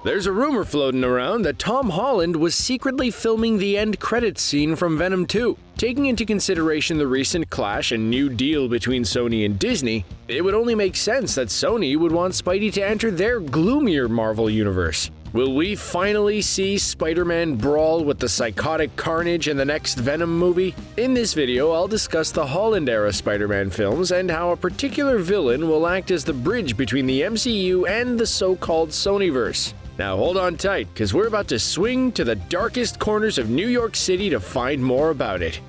There's a rumor floating around that Tom Holland was secretly filming the end credits scene from Venom 2. Taking into consideration the recent clash and new deal between Sony and Disney, it would only make sense that Sony would want Spidey to enter their gloomier Marvel universe. Will we finally see Spider-Man brawl with the psychotic Carnage in the next Venom movie? In this video, I'll discuss the Holland-era Spider-Man films and how a particular villain will act as the bridge between the MCU and the so-called Sonyverse. Now hold on tight, because we're about to swing to the darkest corners of New York City to find more about it.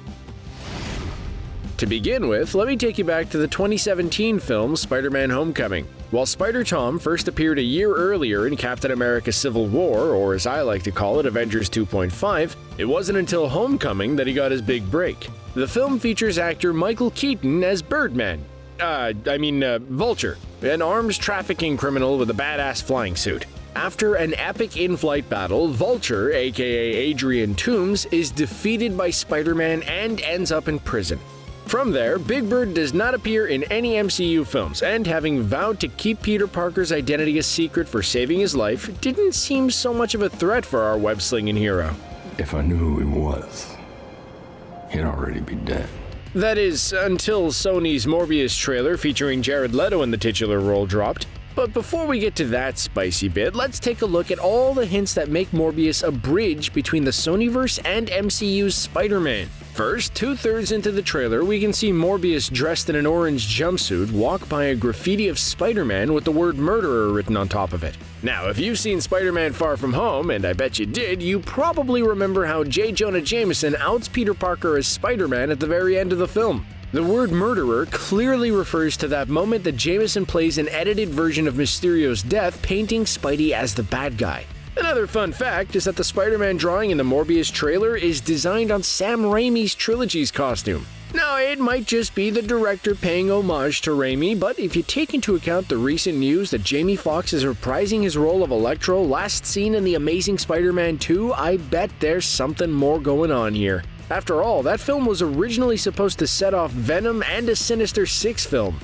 To begin with, let me take you back to the 2017 film Spider-Man Homecoming. While Spider-Tom first appeared a year earlier in Captain America Civil War, or as I like to call it, Avengers 2.5, it wasn't until Homecoming that he got his big break. The film features actor Michael Keaton as Birdman. Vulture, an arms trafficking criminal with a badass flying suit. After an epic in-flight battle, Vulture, aka Adrian Toomes, is defeated by Spider-Man and ends up in prison. From there, Big Bird does not appear in any MCU films, and having vowed to keep Peter Parker's identity a secret for saving his life, didn't seem so much of a threat for our web-slinging hero. If I knew who he was, he'd already be dead. That is, until Sony's Morbius trailer featuring Jared Leto in the titular role dropped. But before we get to that spicy bit, let's take a look at all the hints that make Morbius a bridge between the Sonyverse and MCU's Spider-Man. First, 2/3 into the trailer, we can see Morbius dressed in an orange jumpsuit walk by a graffiti of Spider-Man with the word murderer written on top of it. Now, if you've seen Spider-Man Far From Home, and I bet you did, you probably remember how J. Jonah Jameson outs Peter Parker as Spider-Man at the very end of the film. The word murderer clearly refers to that moment that Jameson plays an edited version of Mysterio's death, painting Spidey as the bad guy. Another fun fact is that the Spider-Man drawing in the Morbius trailer is designed on Sam Raimi's trilogy's costume. Now, it might just be the director paying homage to Raimi, but if you take into account the recent news that Jamie Foxx is reprising his role of Electro last seen in The Amazing Spider-Man 2, I bet there's something more going on here. After all, that film was originally supposed to set off Venom and a Sinister Six film.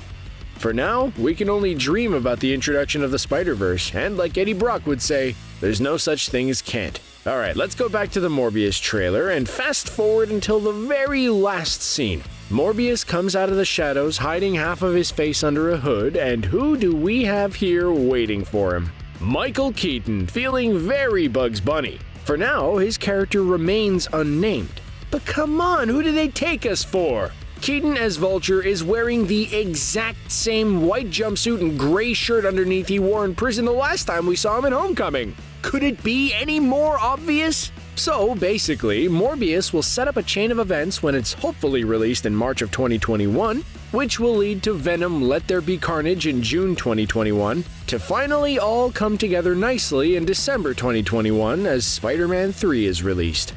For now, we can only dream about the introduction of the Spider-Verse, and like Eddie Brock would say, there's no such thing as can't. Alright, let's go back to the Morbius trailer and fast forward until the very last scene. Morbius comes out of the shadows hiding half of his face under a hood, and who do we have here waiting for him? Michael Keaton, feeling very Bugs Bunny. For now, his character remains unnamed. But come on, who do they take us for? Keaton as Vulture is wearing the exact same white jumpsuit and gray shirt underneath he wore in prison the last time we saw him in Homecoming. Could it be any more obvious? So basically, Morbius will set up a chain of events when it's hopefully released in March of 2021, which will lead to Venom Let There Be Carnage in June 2021, to finally all come together nicely in December 2021 as Spider-Man 3 is released.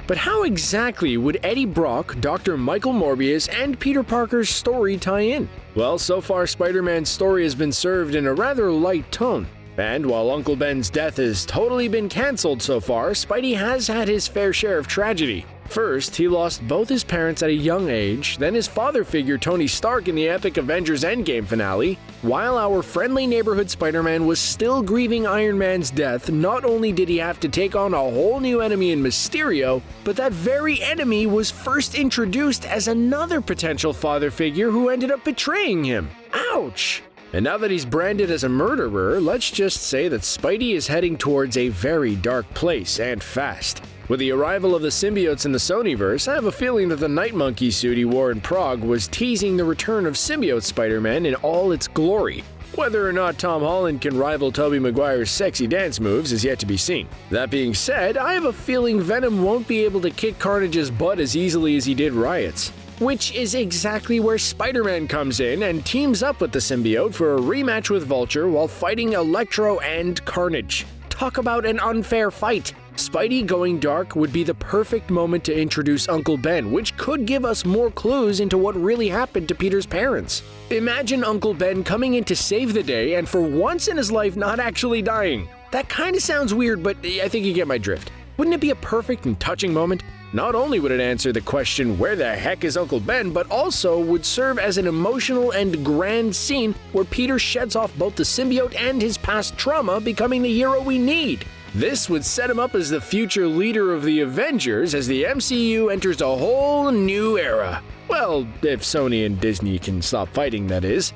But how exactly would Eddie Brock, Dr. Michael Morbius, and Peter Parker's story tie in? Well, so far Spider-Man's story has been served in a rather light tone. And while Uncle Ben's death has totally been cancelled so far, Spidey has had his fair share of tragedy. First, he lost both his parents at a young age, then his father figure Tony Stark in the epic Avengers Endgame finale. While our friendly neighborhood Spider-Man was still grieving Iron Man's death, not only did he have to take on a whole new enemy in Mysterio, but that very enemy was first introduced as another potential father figure who ended up betraying him. Ouch! And now that he's branded as a murderer, let's just say that Spidey is heading towards a very dark place, and fast. With the arrival of the symbiotes in the Sonyverse, I have a feeling that the Night Monkey suit he wore in Prague was teasing the return of symbiote Spider-Man in all its glory. Whether or not Tom Holland can rival Tobey Maguire's sexy dance moves is yet to be seen. That being said, I have a feeling Venom won't be able to kick Carnage's butt as easily as he did Riot's. Which is exactly where Spider-Man comes in and teams up with the symbiote for a rematch with Vulture while fighting Electro and Carnage. Talk about an unfair fight! Spidey going dark would be the perfect moment to introduce Uncle Ben, which could give us more clues into what really happened to Peter's parents. Imagine Uncle Ben coming in to save the day and for once in his life not actually dying. That kinda sounds weird, but I think you get my drift. Wouldn't it be a perfect and touching moment? Not only would it answer the question, where the heck is Uncle Ben, but also would serve as an emotional and grand scene where Peter sheds off both the symbiote and his past trauma, becoming the hero we need. This would set him up as the future leader of the Avengers as the MCU enters a whole new era. Well, if Sony and Disney can stop fighting, that is.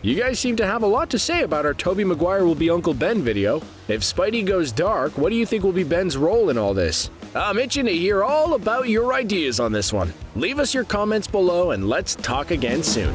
You guys seem to have a lot to say about our Tobey Maguire will be Uncle Ben video. If Spidey goes dark, what do you think will be Ben's role in all this? I'm itching to hear all about your ideas on this one. Leave us your comments below and let's talk again soon.